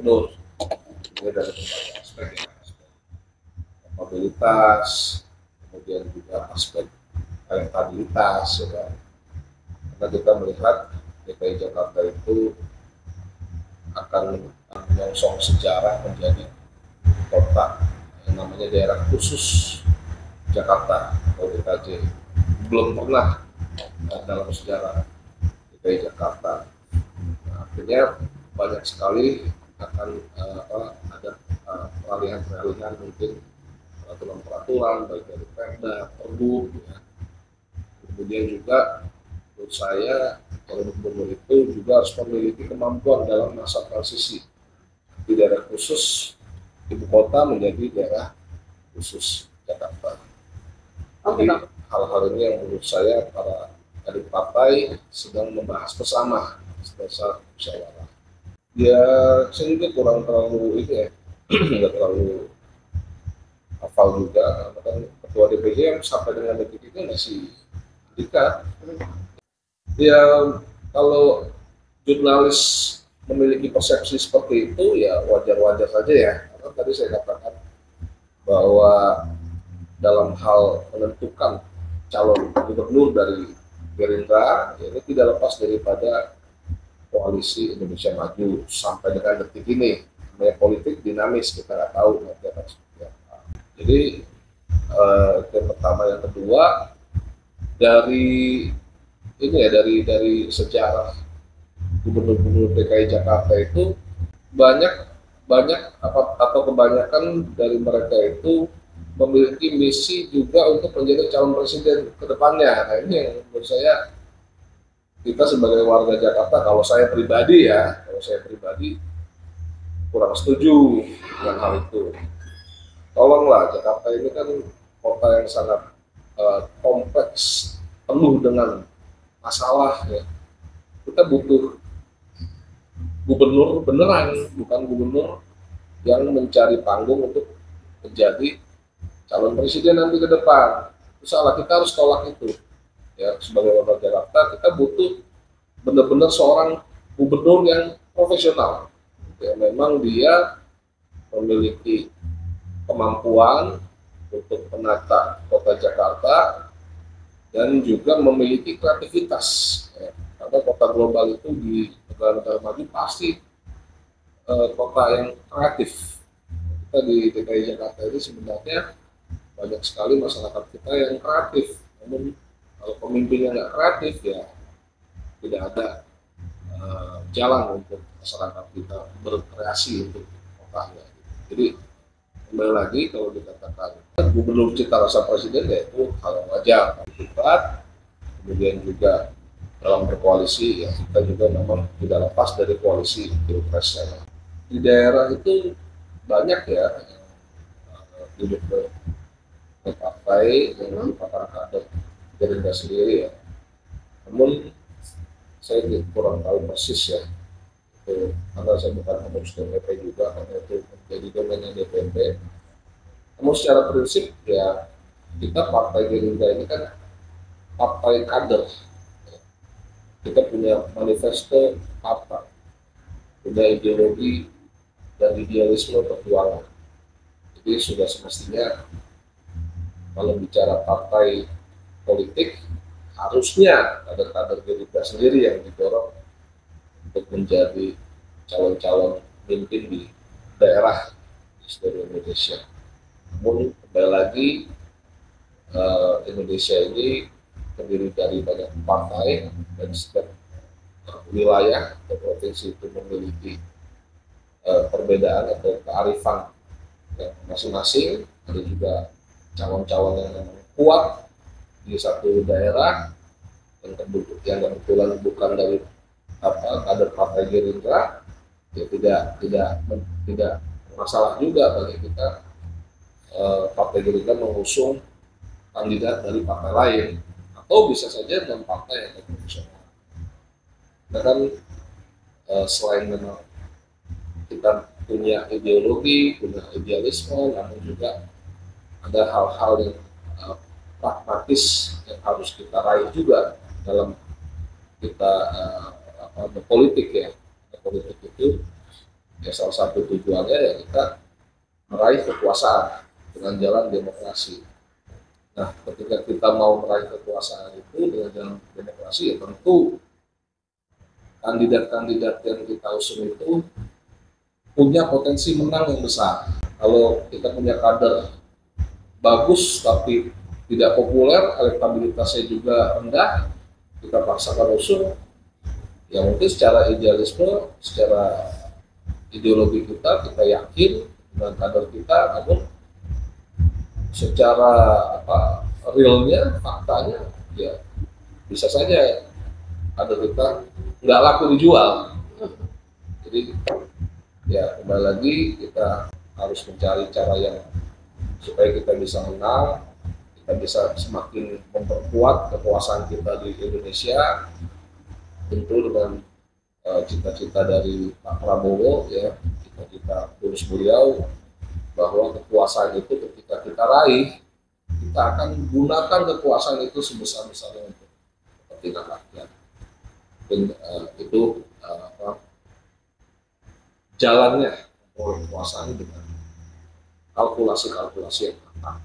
gubernur. Ini dari berbagai aspek ya, aspek kapabilitas, kemudian juga aspek elektabilitas, ya kan? Karena kita melihat DKI Jakarta itu akan menyongsong sejarah menjadi kota yang namanya daerah khusus Jakarta atau DKJ. Belum pernah dalam sejarah DKI Jakarta. Nah, artinya banyak sekali akan ada peralihan-peralihan mungkin peraturan-peraturan baik dari Perda, Pergub, ya. Kemudian juga menurut saya calon gubernur itu juga harus memiliki kemampuan dalam masa transisi di daerah khusus ibu kota menjadi daerah khusus Jakarta. Jadi hal-hal ini yang menurut saya para elit partai sedang membahas bersama berdasar musyawarah. Ya saya juga kurang terlalu ini ya, nggak terlalu hafal juga, karena kan ketua DPJ yang sampai dengan detik ini masih dekat. Ya kalau jurnalis memiliki persepsi seperti itu ya wajar-wajar saja ya, karena tadi saya katakan bahwa dalam hal menentukan calon gubernur dari Gerindra ini tidak lepas daripada koalisi Indonesia Maju sampai dengan detik ini. Namanya politik dinamis, kita nggak tahu nanti akan seperti apa. Jadi yang pertama, yang kedua dari ini ya dari sejarah gubernur-gubernur DKI Jakarta itu banyak atau kebanyakan dari mereka itu memiliki misi juga untuk menjadi calon presiden ke depannya. Nah ini yang menurut saya kita sebagai warga Jakarta, kalau saya pribadi kurang setuju dengan hal itu. Tolonglah, Jakarta ini kan kota yang sangat kompleks, penuh dengan masalah ya. Kita butuh gubernur beneran, bukan gubernur yang mencari panggung untuk menjadi calon presiden nanti ke depan. Salah, kita harus tolak itu. Ya, sebagai warga Jakarta kita butuh benar-benar seorang gubernur yang profesional. Ya, memang dia memiliki kemampuan untuk menata kota Jakarta dan juga memiliki kreativitas. Ya, karena kota global itu di negara-negara maju pasti kota yang kreatif. Kita di DKI Jakarta ini sebenarnya banyak sekali masyarakat kita yang kreatif, namun kalau pemimpinnya nggak kreatif ya tidak ada jalan untuk masyarakat kita berkreasi untuk kotanya. Jadi kembali lagi kalau dikatakan gubernur cita rasa presiden ya itu hal yang wajar, cepat. Kemudian juga dalam berkoalisi ya kita juga memang tidak lepas dari koalisi pilpres. Di daerah itu banyak ya duduk ke partai yang merupakan kader Gerindra sendiri ya. Namun saya kurang tahu persis ya itu, karena saya bukan pengurus DPP juga, karena itu menjadi domainnya DPP. Namun secara prinsip ya kita partai Gerindra ini kan partai kader. Kita punya manifesto partai, punya ideologi dan idealisme perjuangan. Jadi sudah semestinya kalau bicara partai politik harusnya kader-kader Gerindra sendiri yang didorong untuk menjadi calon-calon pemimpin di daerah di seluruh Indonesia. Namun kembali lagi Indonesia ini terdiri dari banyak partai dan setiap wilayah atau provinsi itu memiliki perbedaan atau kearifan masing-masing. Ada juga calon-calon yang kuat di satu daerah yang kebetulan bukan dari kader partai Gerindra, ya tidak masalah juga bagi kita partai Gerindra mengusung kandidat dari partai lain atau bisa saja non partai yang profesional. Nah kan selain memang kita punya ideologi, punya idealisme, namun juga ada hal-hal yang pragmatis yang harus kita raih juga dalam kita berpolitik ya. Politik itu Ya salah satu tujuannya ya kita meraih kekuasaan dengan jalan demokrasi. Nah, ketika kita mau meraih kekuasaan itu dengan jalan demokrasi, ya tentu kandidat-kandidat yang kita usung itu punya potensi menang yang besar. Kalau kita punya kader bagus tapi tidak populer, elektabilitasnya juga rendah, kita paksakan usung, ya mungkin secara idealisme, secara ideologi kita yakin dengan kader kita, namun secara realnya, faktanya, ya bisa saja kader kita nggak laku dijual. Jadi ya kembali lagi kita harus mencari cara yang supaya kita bisa menang, kita bisa semakin memperkuat kekuasaan kita di Indonesia, tentu dengan cita-cita dari Pak Prabowo, ya cita-cita tulus beliau bahwa kekuasaan itu ketika kita raih, kita akan gunakan kekuasaan itu sebesar-besarnya untuk kepentingan rakyat. Dan itu jalannya memperoleh kekuasaan dengan kalkulasi-kalkulasi yang matang.